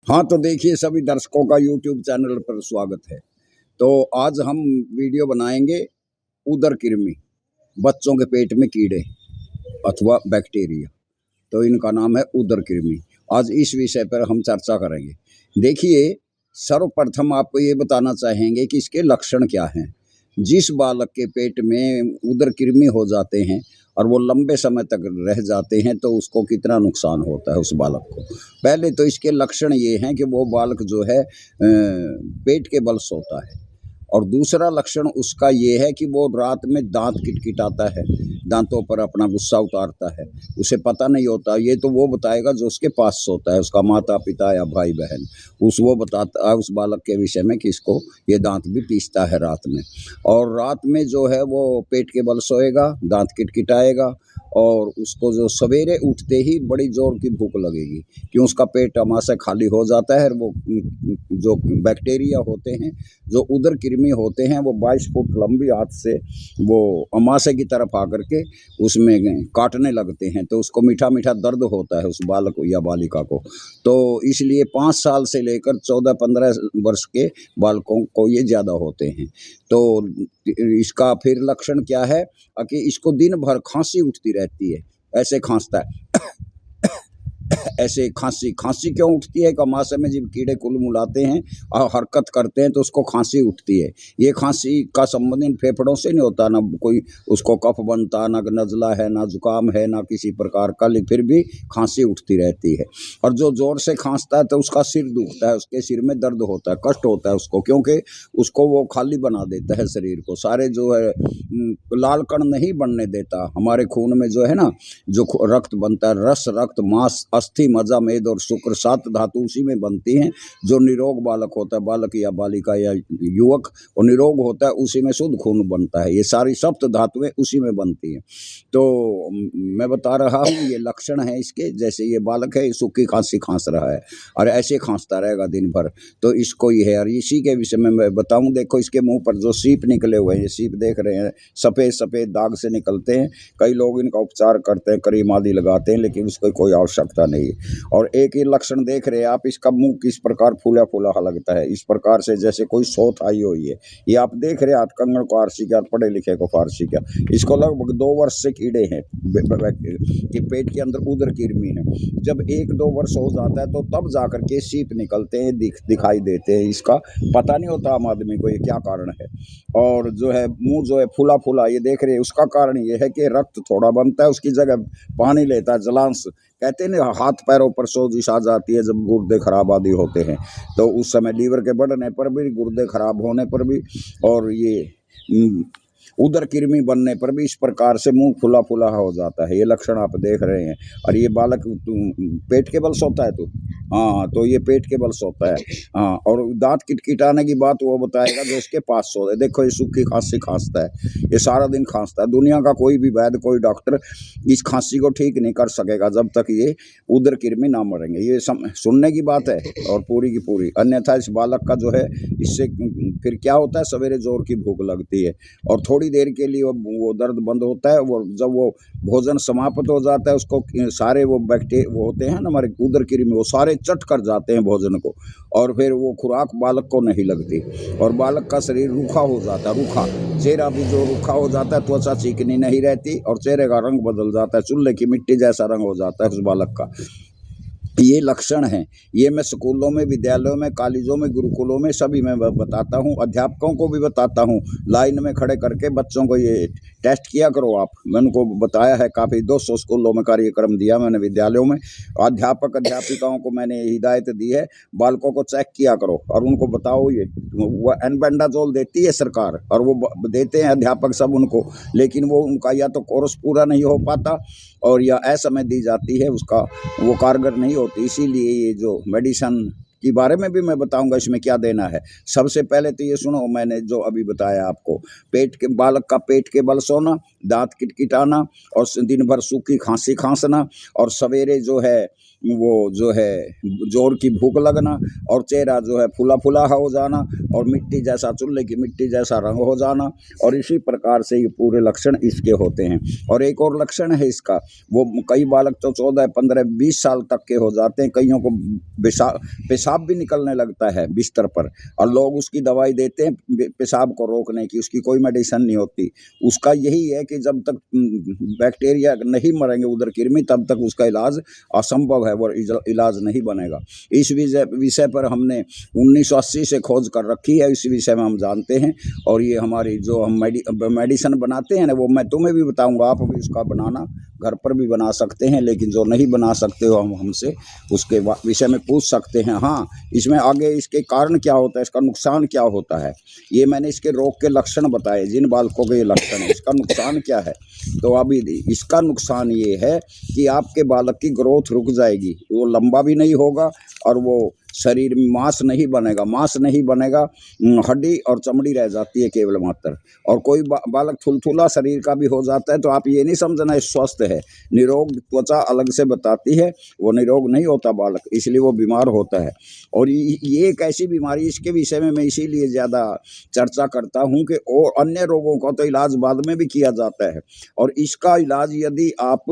हाँ, तो देखिए सभी दर्शकों का यूट्यूब चैनल पर स्वागत है। तो आज हम वीडियो बनाएँगे उदरकृमि, बच्चों के पेट में कीड़े अथवा बैक्टीरिया, तो इनका नाम है उदरकृमि। आज इस विषय पर हम चर्चा करेंगे। देखिए, सर्वप्रथम आपको ये बताना चाहेंगे कि इसके लक्षण क्या हैं। जिस बालक के पेट में उदरकृमि हो जाते हैं और वो लंबे समय तक रह जाते हैं, तो उसको कितना नुकसान होता है उस बालक को। पहले तो इसके लक्षण ये हैं कि वो बालक जो है पेट के बल सोता है। और दूसरा लक्षण उसका ये है कि वो रात में दाँत किटकिटाता है, दाँतों पर अपना गुस्सा उतारता है। उसे पता नहीं होता, ये तो वो बताएगा जो उसके पास सोता है, उसका माता-पिता या भाई-बहन। वो बताता है उस बालक के विषय में कि इसको ये दाँत भी पीसता है रात में। और रात में जो है वो पेट के बल सोएगा, दाँत किटकिटाएगा और उसको जो सवेरे उठते ही बड़ी ज़ोर की भूख लगेगी, क्यों उसका पेट अमाशय खाली हो जाता है और वो जो बैक्टीरिया होते हैं, जो उदरकृमि होते हैं, वो 22 फुट लंबी हाथ से वो अमाशय की तरफ आकर के उसमें काटने लगते हैं, तो उसको मीठा-मीठा दर्द होता है उस बालक को या बालिका को। तो इसलिए 5 साल से लेकर 14-15 वर्ष के बालकों को ये ज़्यादा होते हैं। तो इसका फिर लक्षण क्या है कि इसको दिन भर खाँसी उठती रहती है, ऐसे खाँसता है। ऐसे खाँसी क्यों उठती है कि अमाशय में जब कीड़े कुलमुलाते हैं और हरकत करते हैं तो उसको खाँसी उठती है। ये खाँसी का संबंध इन फेफड़ों से नहीं होता, ना कोई उसको कफ बनता, ना नज़ला है, ना जुकाम है, ना किसी प्रकार का, लेकिन फिर भी खाँसी उठती रहती है। और जो ज़ोर से खाँसता है तो उसका सिर दुखता है, उसके सिर में दर्द होता है, कष्ट होता है उसको, क्योंकि उसको वो खाली बना देता है शरीर को। सारे जो है लाल कण नहीं बनने देता। हमारे खून में जो है ना, जो रक्त बनता है, रस, रक्त, मांस, अस्थि, मज्जा, मेद और शुक्र, 7 धातु उसी में बनती हैं। जो निरोग बालक होता है, बालक या बालिका या युवक, वो निरोग होता है, उसी में शुद्ध खून बनता है। ये सारी सप्त धातुएं उसी में बनती हैं। तो मैं बता रहा हूँ, ये लक्षण है इसके। जैसे ये बालक है, सूखी खांसी खांस रहा है और ऐसे खांसता रहेगा दिन भर, तो इसको ये है। और इसी के विषय में मैं बताऊँ, देखो इसके मुंह पर जो सीप निकले हुए हैं, ये सीप देख रहे हैं, सफ़ेद सफ़ेद दाग से निकलते हैं। कई लोग इनका उपचार करते हैं, क्रीम आदि लगाते हैं, लेकिन उसकी कोई आवश्यकता नहीं है। और एक ही लक्षण देख रहे हैं आप, इसका मुंह किस प्रकार फूला फूला लगता है, इस प्रकार से जैसे कोई सोथ आई हुई है। ये आप देख रहे हैं, कंगन को फारसी क्या, पढ़े लिखे को फारसी क्या। इसको लगभग 2 वर्ष से कीड़े हैं कि पेट के अंदर उदरकृमि है। जब 1-2 वर्ष हो जाता है तो तब जाकर के सीप निकलते हैं, दिखाई देते हैं। इसका पता नहीं होता आम आदमी को ये क्या कारण है। और जो है मुंह जो है फूला फूला, ये देख रहे हैं, उसका कारण ये है कि रक्त थोड़ा बनता है, उसकी जगह पानी लेता है, जलांश कहते हैं ना, हाथ पैरों पर सोजिश आ जाती है जब गुर्दे खराब आदि होते हैं, तो उस समय लीवर के बढ़ने पर भी, गुर्दे खराब होने पर भी, और ये उदरकृमि बनने पर भी इस प्रकार से मुंह फुला फुला हो जाता है। ये लक्षण आप देख रहे हैं। और ये बालक पेट के बल सोता है, तो हाँ, तो ये पेट के बल सोता है। हाँ, और दांत किटकिटाने की बात वो बताएगा जो इसके पास सोता है। देखो ये सूखी खांसी खांसता है, ये सारा दिन खांसता है। दुनिया का कोई भी वैद्य, कोई डॉक्टर इस खांसी को ठीक नहीं कर सकेगा जब तक ये उदरकृमि ना मरेंगे। ये सुनने की बात है और पूरी की पूरी। अन्यथा इस बालक का जो है, इससे फिर क्या होता है, सवेरे जोर की भूख लगती है और थोड़ी देर के लिए वो दर्द बंद होता है। वो जब वो भोजन समाप्त हो जाता है, उसको सारे वो वो होते हैं ना हमारे उदरकृमि, वो सारे चट कर जाते हैं भोजन को, और फिर वो खुराक बालक को नहीं लगती और बालक का शरीर रूखा हो जाता है। रूखा चेहरा भी जो रूखा हो जाता है, त्वचा चिकनी नहीं रहती और चेहरे का रंग बदल जाता है, चूल्हे की मिट्टी जैसा रंग हो जाता है उस बालक का। ये लक्षण हैं। ये मैं स्कूलों में, विद्यालयों में, कॉलेजों में, गुरुकुलों में सभी में बताता हूँ, अध्यापकों को भी बताता हूँ। लाइन में खड़े करके बच्चों को ये टेस्ट किया करो आप। मैंने उनको बताया है, काफ़ी 200 स्कूलों में कार्यक्रम दिया मैंने, विद्यालयों में। अध्यापक अध्यापिकाओं को मैंने हिदायत दी है, बालकों को चेक किया करो और उनको बताओ। ये वो एनबेंडाजोल देती है सरकार और वो देते हैं अध्यापक सब उनको, लेकिन वो उनका या तो कोर्स पूरा नहीं हो पाता और या असमय दी जाती है, उसका वो कारगर नहीं होती। इसीलिए ये जो मेडिसिन के बारे में भी मैं बताऊंगा इसमें क्या देना है। सबसे पहले तो ये सुनो, मैंने जो अभी बताया आपको, बालक का पेट के बल सोना दांत किटकिटाना और दिन भर सूखी खांसी खांसना और सवेरे जो है वो जो है जोर की भूख लगना और चेहरा जो है फूला फूला हो जाना और मिट्टी जैसा, चूल्हे की मिट्टी जैसा रंग हो जाना। और इसी प्रकार से ये पूरे लक्षण इसके होते हैं। और एक और लक्षण है इसका, वो कई बालक तो 14, 15, 20 साल तक के हो जाते हैं, कईयों को पेशाब भी निकलने लगता है बिस्तर पर, और लोग उसकी दवाई देते हैं पेशाब को रोकने की, उसकी कोई मेडिसिन नहीं होती। उसका यही है कि जब तक बैक्टीरिया नहीं मरेंगे उधर कृमि, तब तक उसका इलाज असंभव है, वो इलाज नहीं बनेगा। इस विषय पर हमने 1980 से खोज कर रखी है, इस विषय में हम जानते हैं। और ये हमारी जो हम मेडिसिन बनाते हैं ना, वो मैं तुम्हें भी बताऊंगा, आप भी उसका बनाना घर पर भी बना सकते हैं। लेकिन जो नहीं बना सकते हो हम हमसे उसके विषय में पूछ सकते हैं। हाँ, इसमें आगे इसके कारण क्या होता है, इसका नुकसान क्या होता है, ये मैंने इसके रोग के लक्षण बताए, जिन बालकों के ये लक्षण है। इसका नुकसान क्या है, तो अभी इसका नुकसान ये है कि आपके बालक की ग्रोथ रुक जाएगी, वो लंबा भी नहीं होगा और वो शरीर में मांस नहीं बनेगा, हड्डी और चमड़ी रह जाती है केवल मात्र। और कोई बालक थुलथुला शरीर का भी हो जाता है तो आप ये नहीं समझना स्वस्थ है। निरोग त्वचा अलग से बताती है, वो निरोग नहीं होता बालक, इसलिए वो बीमार होता है। और ये एक ऐसी बीमारी, इसके विषय में मैं इसीलिए ज़्यादा चर्चा करता हूँ कि और अन्य रोगों का तो इलाज बाद में भी किया जाता है, और इसका इलाज यदि आप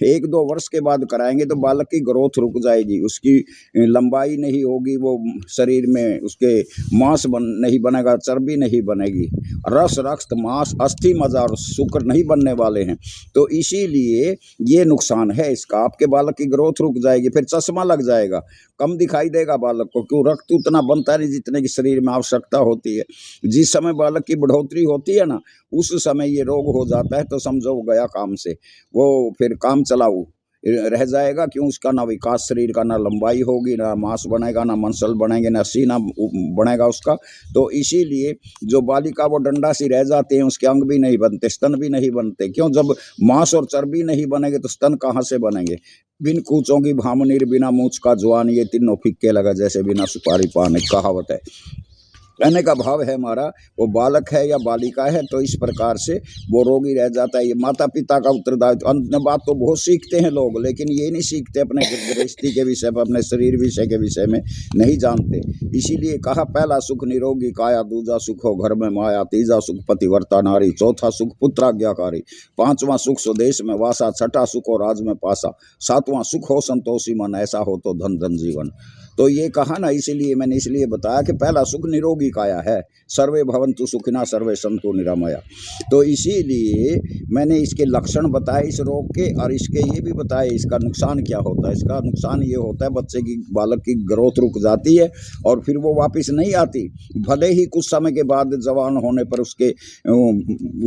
1-2 वर्ष के बाद कराएंगे तो बालक की ग्रोथ रुक जाएगी, उसकी लंबाई नहीं होगी, वो शरीर में उसके मांस नहीं बनेगा, चर्बी नहीं बनेगी, रस रक्त मांस अस्थि मज्जा और शुक्र नहीं बनने वाले हैं। तो इसीलिए ये नुकसान है इसका, आपके बालक की ग्रोथ रुक जाएगी, फिर चश्मा लग जाएगा, कम दिखाई देगा बालक को, क्यों रक्त उतना बनता नहीं जितने की शरीर में आवश्यकता होती है। जिस समय बालक की बढ़ोतरी होती है ना, उस समय ये रोग हो जाता है तो समझो वो गया काम से, वो फिर काम चलाऊ रह जाएगा। क्यों, उसका ना विकास शरीर का, ना लंबाई होगी, ना मांस बनेगा, ना मसल बनेंगे, ना सीना बनेगा उसका। तो इसीलिए जो बालिका वो डंडा सी रह जाते हैं, उसके अंग भी नहीं बनते, स्तन भी नहीं बनते। क्यों, जब मांस और चर्बी नहीं बनेंगे तो स्तन कहाँ से बनेंगे। बिन कूचों की भामनीर बिना मूछ का जवान, ये तीनों फिक्के लगा जैसे बिना सुपारी पान, एक कहावत है। कहने का भाव है हमारा, वो बालक है या बालिका है तो इस प्रकार से वो रोगी रह जाता है। ये माता पिता का उत्तरदायित्व। अन्य बात तो बहुत सीखते हैं लोग, लेकिन ये नहीं सीखते, अपने गृहस्थी के विषय पर, अपने शरीर विषय के विषय में नहीं जानते। इसीलिए कहा, पहला सुख निरोगी काया, दूजा सुख हो घर में माया, तीजा सुख पतिव्रता नारी, चौथा सुख पुत्राज्ञाकारी, पांचवा सुख स्वदेश में वासा, छठा सुख हो राज में पासा, सातवां सुख हो संतोषी मन, ऐसा हो तो धन धन जीवन। तो ये कहा ना, इसीलिए मैंने इसलिए बताया कि पहला सुख निरोगी काया है, सर्वे भवन्तु सुखिनः सर्वे सन्तु निरामया। तो इसीलिए मैंने इसके लक्षण बताए इस रोग के, और इसके ये भी बताए इसका नुकसान क्या होता है। इसका नुकसान ये होता है, बच्चे की, बालक की ग्रोथ रुक जाती है और फिर वो वापस नहीं आती। भले ही कुछ समय के बाद जवान होने पर उसके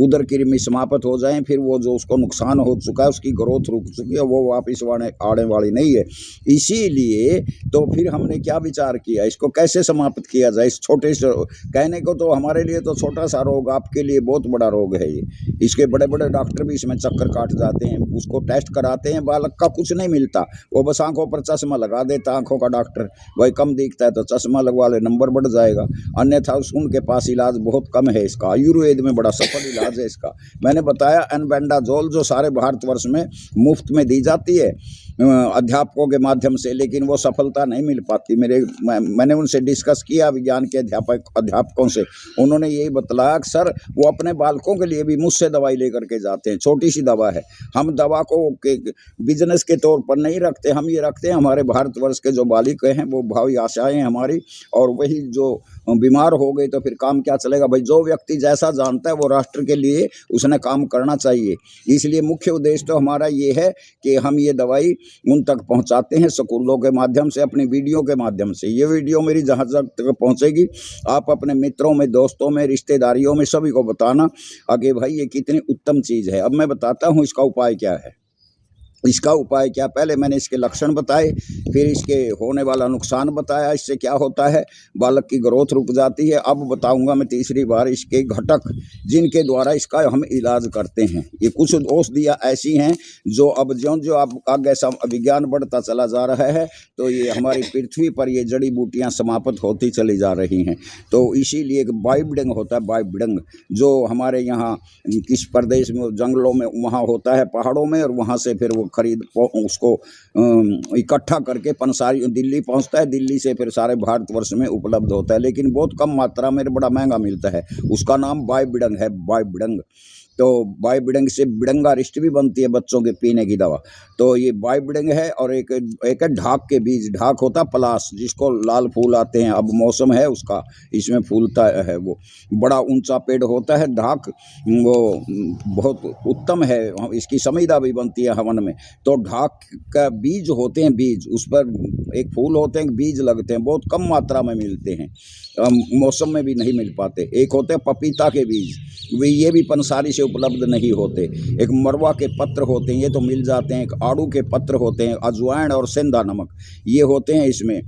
उदर कृमि समाप्त हो जाए, फिर वो जो उसको नुकसान हो चुका है, उसकी ग्रोथ रुक चुकी है, वो वापस आने वाली नहीं है। इसीलिए तो फिर हमने क्या विचार किया, इसको कैसे समाप्त किया जाए। इस छोटे से, कहने को तो हमारे लिए तो छोटा सा रोग, आपके लिए बहुत बड़ा रोग है ये। इसके बड़े बड़े डॉक्टर भी इसमें चक्कर काट जाते हैं, उसको टेस्ट कराते हैं, बालक का कुछ नहीं मिलता, वो बस आंखों पर चश्मा लगा देता, आंखों का डॉक्टर, वही कम दिखता है तो चश्मा लगवा ले, नंबर बढ़ जाएगा। अन्यथा उनके पास इलाज बहुत कम है इसका, आयुर्वेद में बड़ा सफल इलाज है इसका। मैंने बताया एनबेंडाजोल, जो सारे भारतवर्ष में मुफ्त में दी जाती है अध्यापकों के माध्यम से, लेकिन वो सफलता नहीं मिल पाती। मैंने उनसे डिस्कस किया, विज्ञान के अध्यापकों से, उन्होंने यही बतलाया कि सर वो अपने बालकों के लिए भी मुझसे दवाई लेकर के जाते हैं, छोटी सी दवा है, हम दवा को बिजनेस के तौर पर नहीं रखते, हम ये रखते हैं हमारे भारतवर्ष के जो बालिक हैं, वो भावी आशाएं हैं हमारी, और वही जो बीमार हो गई तो फिर काम क्या चलेगा भाई। जो व्यक्ति जैसा जानता है वो राष्ट्र के लिए उसने काम करना चाहिए। इसलिए मुख्य उद्देश्य तो हमारा ये है कि हम ये दवाई उन तक पहुंचाते हैं स्कूलों के माध्यम से, अपनी वीडियो के माध्यम से। ये वीडियो मेरी जहाँ तक पहुंचेगी, आप अपने मित्रों में, दोस्तों में, रिश्तेदारियों में सभी को बताना आगे भाई ये कितनी उत्तम चीज़ है। अब मैं बताता हूँ इसका उपाय क्या है। इसका उपाय क्या, पहले मैंने इसके लक्षण बताए, फिर इसके होने वाला नुकसान बताया, इससे क्या होता है, बालक की ग्रोथ रुक जाती है। अब बताऊंगा मैं तीसरी बार इसके घटक जिनके द्वारा इसका हम इलाज करते हैं। ये कुछ औषधियाँ ऐसी हैं जो अब जो अब आगे विज्ञान बढ़ता चला जा रहा है, तो ये हमारी पृथ्वी पर ये जड़ी बूटियाँ समाप्त होती चली जा रही हैं। तो इसीलिए एक बाइबडंग होता है, बाइबडंग, जो हमारे यहाँ किस प्रदेश में, जंगलों में वहाँ होता है, पहाड़ों में, और वहाँ से फिर वो खरीद उसको इकट्ठा करके पंसारी दिल्ली पहुंचता है, दिल्ली से फिर सारे भारतवर्ष में उपलब्ध होता है, लेकिन बहुत कम मात्रा में, बड़ा महंगा मिलता है। उसका नाम बाइबडंग है, बाइबडंग। तो बाइबडंग से बिडंगा रिष्ट भी बनती है बच्चों के पीने की दवा। तो ये बाइबडंग है। और एक है ढाक के बीज, ढाक होता पलास, जिसको लाल फूल आते हैं, अब मौसम है उसका, इसमें फूलता है, वो बड़ा ऊंचा पेड़ होता है ढाक, वो बहुत उत्तम है, इसकी समीदा भी बनती है हवन में। तो ढाक का बीज होते हैं, बीज उस पर एक फूल होते हैं, बीज लगते हैं, बहुत कम मात्रा में मिलते हैं, मौसम में भी नहीं मिल पाते। एक होते हैं पपीता के बीज, वे ये भी पंसारी से उपलब्ध नहीं होते। एक मरवा के पत्र होते हैं, ये तो मिल जाते हैं। एक आड़ू के पत्र होते हैं, अजवाइन और सेंधा नमक, ये होते हैं। इसमें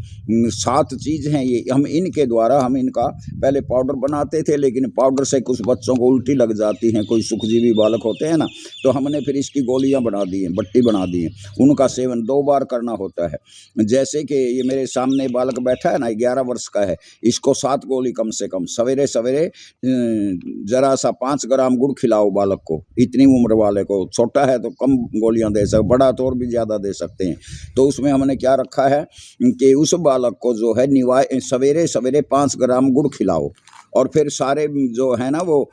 7 चीज़ हैं ये। हम इनके द्वारा हम इनका पहले पाउडर बनाते थे, लेकिन पाउडर से कुछ बच्चों को उल्टी लग जाती हैं, कोई सुखजीवी बालक होते हैं ना, तो हमने फिर इसकी गोलियां बना दी हैं, बट्टी बना दी है। उनका सेवन 2 बार करना होता है। जैसे कि ये मेरे सामने बालक बैठा है ना, 11 वर्ष का है, इसको 7 गोली कम से कम सवेरे सवेरे, जरा सा 5 ग्राम गुड़ खिलाओ बालक को, इतनी उम्र वाले को। छोटा है तो कम गोलियां दे सकते, बड़ा तो और भी ज़्यादा दे सकते हैं। तो उसमें हमने क्या रखा है कि उस बालक को जो है निवाय सवेरे सवेरे 5 ग्राम गुड़ खिलाओ, और फिर सारे जो है ना वो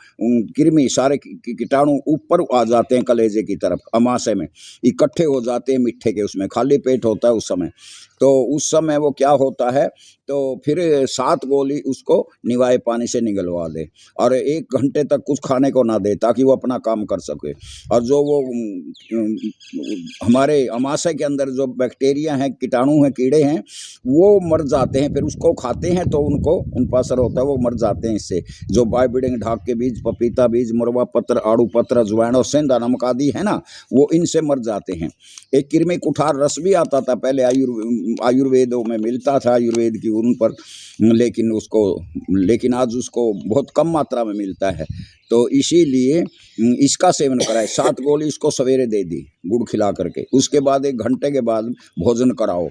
कृमि, सारे कीटाणु ऊपर आ जाते हैं कलेजे की तरफ, अमाशय में इकट्ठे हो जाते हैं मिट्ठे के, उसमें खाली पेट होता है उस समय। तो उस समय वो क्या होता है, तो फिर 7 गोली उसको निवाए पानी से निगलवा दे, और 1 घंटे तक कुछ खाने को ना दे, ताकि वो अपना काम कर सके। और जो वो हमारे अमाशय के अंदर जो बैक्टीरिया हैं, कीटाणु हैं, कीड़े हैं, वो मर जाते हैं। फिर उसको खाते हैं तो उनको उन पर असर होता है, वो मर जाते हैं इससे। जो बाइबडंग, ढाक के बीज, पपीता बीज, मुरवा पत्र, आड़ू पत्र, अजवाइन और सेंधा नमक आदि है ना, वो इनसे मर जाते हैं। एक कृमि कुठार रस भी आता था पहले, आयुर्वेदों में मिलता था, आयुर्वेद की उन पर, लेकिन आज उसको बहुत कम मात्रा में मिलता है। तो इसीलिए इसका सेवन कराए। 7 गोली इसको सवेरे दे दी गुड़ खिला करके, उसके बाद 1 घंटे के बाद भोजन कराओ,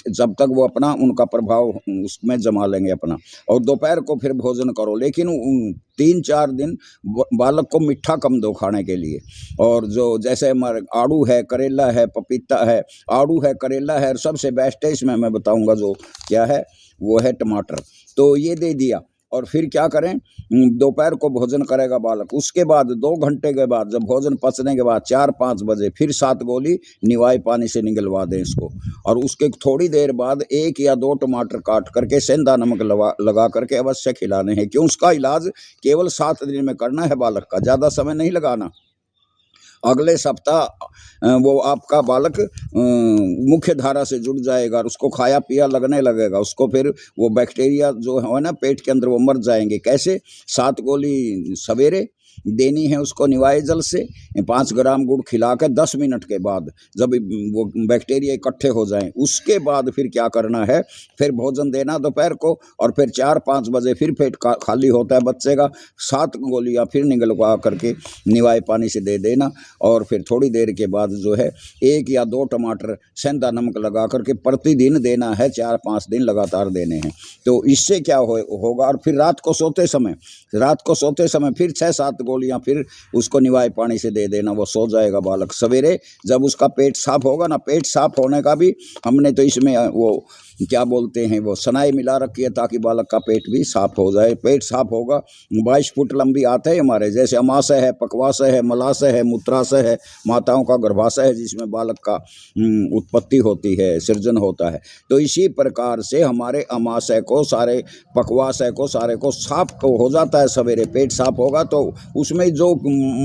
जब तक वो अपना उनका प्रभाव उसमें जमा लेंगे अपना, और दोपहर को फिर भोजन करो। लेकिन 3-4 दिन बालक को मीठा कम दो खाने के लिए। और जो जैसे हमारे आड़ू है, करेला है, पपीता है, आड़ू है, करेला है, सबसे बेस्ट है इसमें मैं बताऊंगा जो क्या है, वो है टमाटर। तो ये दे दिया, और फिर क्या करें, दोपहर को भोजन करेगा बालक, उसके बाद 2 घंटे के बाद, जब भोजन पचने के बाद 4-5 बजे फिर 7 गोली निवाई पानी से निगलवा दें इसको। और उसके थोड़ी देर बाद 1 या 2 टमाटर काट करके सेंधा नमक लगा करके अवश्य खिलाने हैं। क्यों, उसका इलाज केवल 7 दिन में करना है बालक का, ज़्यादा समय नहीं लगाना। अगले सप्ताह वो आपका बालक मुख्य धारा से जुड़ जाएगा, और उसको खाया पिया लगने लगेगा, उसको फिर वो बैक्टीरिया जो है ना पेट के अंदर, वो मर जाएंगे। कैसे, 7 गोली सवेरे देनी है उसको निवाए जल से, 5 ग्राम गुड़ खिला कर 10 मिनट के बाद, जब वो बैक्टीरिया इकट्ठे हो जाएं, उसके बाद फिर क्या करना है, फिर भोजन देना दोपहर को, और फिर 4-5 बजे फिर पेट खाली होता है बच्चे का, 7 गोलियां फिर निगलवा करके निवाए पानी से दे देना। और फिर थोड़ी देर के बाद जो है 1 या 2 टमाटर सेंधा नमक लगा करके प्रतिदिन देना है, 4-5 दिन लगातार देने हैं। तो इससे क्या होगा, और फिर रात को सोते समय फिर 6-7 गोलियां फिर उसको निवाए पानी से दे देना, वो सो जाएगा बालक। सवेरे जब उसका पेट साफ होगा ना, पेट साफ होने का भी हमने तो इसमें वो क्या बोलते हैं, वो सनाई मिला रखी है, ताकि बालक का पेट भी साफ हो जाए। पेट साफ होगा, 22 फुट लंबी आते हैं हमारे, जैसे अमाशय है, पकवाशय है, मलाशय है, मूत्राशय है, माताओं का गर्भाशय है, जिसमें बालक का उत्पत्ति होती है, सृजन होता है। तो इसी प्रकार से हमारे अमाशय को, सारे पकवाशय को, सारे को साफ हो जाता है सवेरे। पेट साफ होगा तो उसमें जो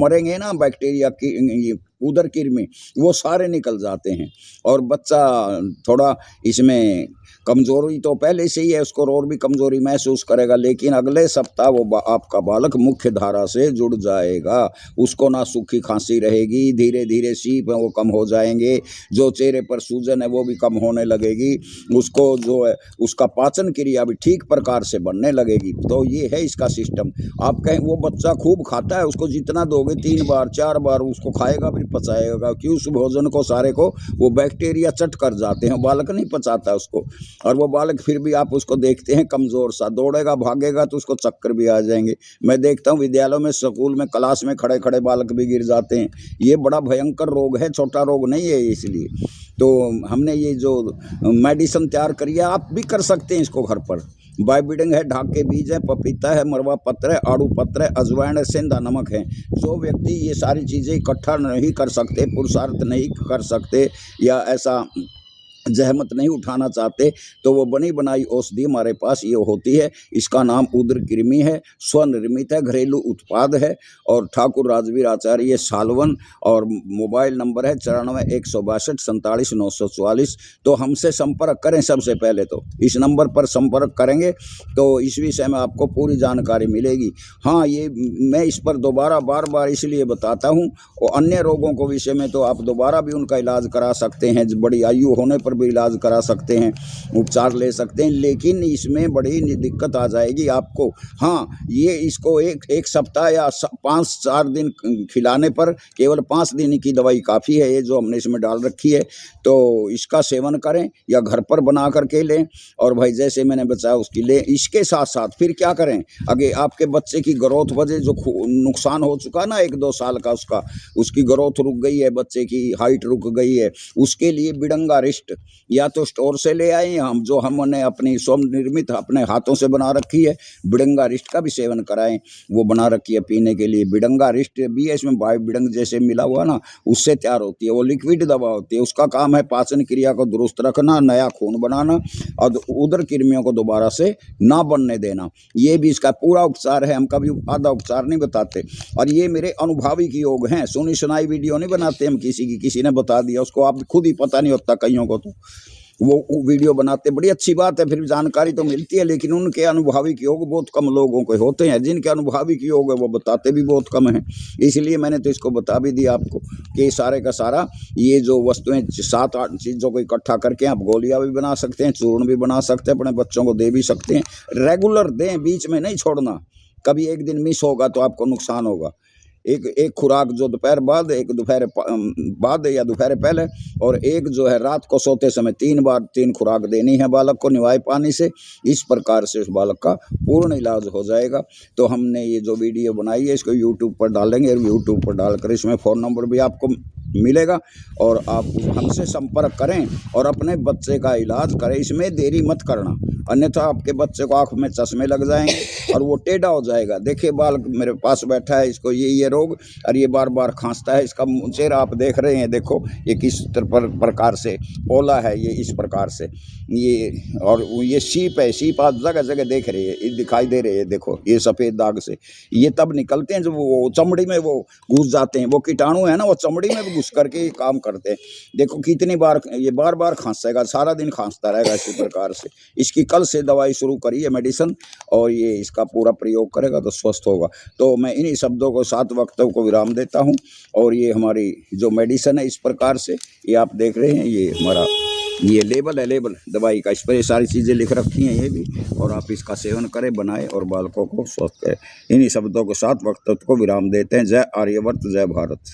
मरेंगे ना बैक्टीरिया की उदर कृमि, वो सारे निकल जाते हैं। और बच्चा थोड़ा इसमें कमजोरी तो पहले से ही है, उसको और भी कमजोरी महसूस करेगा, लेकिन अगले सप्ताह वो आपका बालक मुख्य धारा से जुड़ जाएगा। उसको ना सूखी खांसी रहेगी, धीरे धीरे सीप है वो कम हो जाएंगे, जो चेहरे पर सूजन है वो भी कम होने लगेगी, उसको जो है उसका पाचन क्रिया भी ठीक प्रकार से बनने लगेगी। तो ये है इसका सिस्टम। आप कहें वो बच्चा खूब खाता है, उसको जितना दोगे 3 बार 4 बार उसको खाएगा फिर पचाएगा, कि उस भोजन को सारे को वो बैक्टीरिया चट कर जाते हैं, बालक नहीं पचाता उसको। और वो बालक फिर भी आप उसको देखते हैं कमज़ोर सा, दौड़ेगा भागेगा तो उसको चक्कर भी आ जाएंगे। मैं देखता हूँ विद्यालयों में, स्कूल में, क्लास में खड़े खड़े बालक भी गिर जाते हैं। ये बड़ा भयंकर रोग है, छोटा रोग नहीं है इसलिए। तो हमने ये जो मेडिसिन तैयार करी है, आप भी कर सकते हैं इसको घर पर। बाइबिडिंग है, ढाक के बीज है, पपीता है, मरवा पत्र है, आड़ू पत्र है, अजवाइन है, सेंधा नमक है। जो व्यक्ति ये सारी चीज़ें इकट्ठा नहीं कर सकते, पुरुषार्थ नहीं कर सकते, या ऐसा जहमत नहीं उठाना चाहते, तो वो बनी बनाई औषधि हमारे पास ये होती है। इसका नाम उदर कृमि है, स्वनिर्मित है, घरेलू उत्पाद है। और ठाकुर राजवीर आचार्य सालवन, और मोबाइल नंबर है 94 162 47 944। तो हमसे संपर्क करें। सबसे पहले तो इस नंबर पर संपर्क करेंगे तो इस विषय में आपको पूरी जानकारी मिलेगी। हाँ, ये मैं इस पर दोबारा बार बार इसलिए बताता हूँ, और अन्य रोगों को विषय में तो आप दोबारा भी उनका इलाज करा सकते हैं, बड़ी आयु होने पर भी इलाज करा सकते हैं, उपचार ले सकते हैं, लेकिन इसमें बड़ी दिक्कत आ जाएगी आपको। हाँ, ये इसको एक सप्ताह या 5-4 दिन खिलाने पर केवल 5 दिन की दवाई काफ़ी है, ये जो हमने इसमें डाल रखी है। तो इसका सेवन करें या घर पर बना करके लें, और भाई जैसे मैंने बताया उसकी लें। इसके साथ साथ फिर क्या करें, आगे आपके बच्चे की ग्रोथ वजह जो नुकसान हो चुका ना 1-2 साल का, उसकी ग्रोथ रुक गई है, बच्चे की हाइट रुक गई है, उसके लिए बिडंगा रिस्ट या तो स्टोर से ले आए, हम जो हमने अपनी स्वनिर्मित अपने हाथों से बना रखी है, बिडंगा रिस्ट का भी सेवन कराएं। वो बना रखी है पीने के लिए, बिडंगा रिस्ट भी है इसमें, बायो बिडंग जैसे मिला हुआ ना, उससे तैयार होती है, वो लिक्विड दवा होती है। उसका काम है पाचन क्रिया को दुरुस्त रखना, नया खून बनाना, और उदर कृमियों को दोबारा से ना बनने देना। ये भी इसका पूरा उपचार है, हम कभी आधा उपचार नहीं बताते। और ये मेरे अनुभवी योग हैं, सुनी सुनाई वीडियो नहीं बनाते हम, किसी ने बता दिया उसको आप खुद ही पता नहीं होता कईयों को, तो वो वीडियो बनाते, बड़ी अच्छी बात है, फिर जानकारी तो मिलती है, लेकिन उनके अनुभविक योग बहुत कम लोगों के होते हैं। जिनके अनुभविक योग है वो बताते भी बहुत कम हैं। इसलिए मैंने तो इसको बता भी दिया आपको कि सारे का सारा ये जो वस्तुएं 7-8 चीज़ों को इकट्ठा करके आप गोलियां भी बना सकते हैं, चूर्ण भी बना सकते हैं, अपने बच्चों को दे भी सकते हैं। रेगुलर दें, बीच में नहीं छोड़ना, कभी एक दिन मिस होगा तो आपको नुकसान होगा। एक खुराक जो दोपहर बाद, एक दोपहर बाद या दोपहर पहले, और एक जो है रात को सोते समय 3 बार 3 खुराक देनी है बालक को निवाए पानी से। इस प्रकार से उस बालक का पूर्ण इलाज हो जाएगा। तो हमने ये जो वीडियो बनाई है इसको यूट्यूब पर डालेंगे, और यूट्यूब पर डालकर इसमें फ़ोन नंबर भी आपको मिलेगा, और आप हमसे संपर्क करें और अपने बच्चे का इलाज करें। इसमें देरी मत करना, अन्यथा आपके बच्चे को आँख में चश्मे लग जाएंगे और वो टेढ़ा हो जाएगा। देखिए बालक मेरे पास बैठा है, इसको ये रोग, और ये बार बार खांसता है, इसका चेहरा आप देख रहे हैं, देखो ये किस प्रकार से पोला है, ये इस प्रकार से ये, और ये सीप है, सीप आप जगह जगह देख रहे हैं, दिखाई दे रहे हैं, देखो ये सफ़ेद दाग से ये तब निकलते हैं जब वो चमड़ी में वो घुस जाते हैं, वो कीटाणु है ना, वो चमड़ी में भी घुस करके काम करते हैं। देखो कितनी बार ये बार बार खांसेगा, सारा दिन खांसता रहेगा इसी प्रकार से। इसकी कल से दवाई शुरू करी है मेडिसिन, और ये इसका पूरा प्रयोग करेगा तो स्वस्थ होगा। तो मैं इन्हीं शब्दों को 7 वक्तों को विराम देता हूँ। और ये हमारी जो मेडिसिन है इस प्रकार से, ये आप देख रहे हैं, ये हमारा ये लेबल है, लेबल दवाई का, इस पर ये सारी चीज़ें लिख रखी हैं ये भी, और आप इसका सेवन करें, बनाएं और बालकों को स्वस्थ करें। इन्हीं शब्दों के 7 वक्तों को विराम देते हैं। जय आर्यवर्त, जय भारत।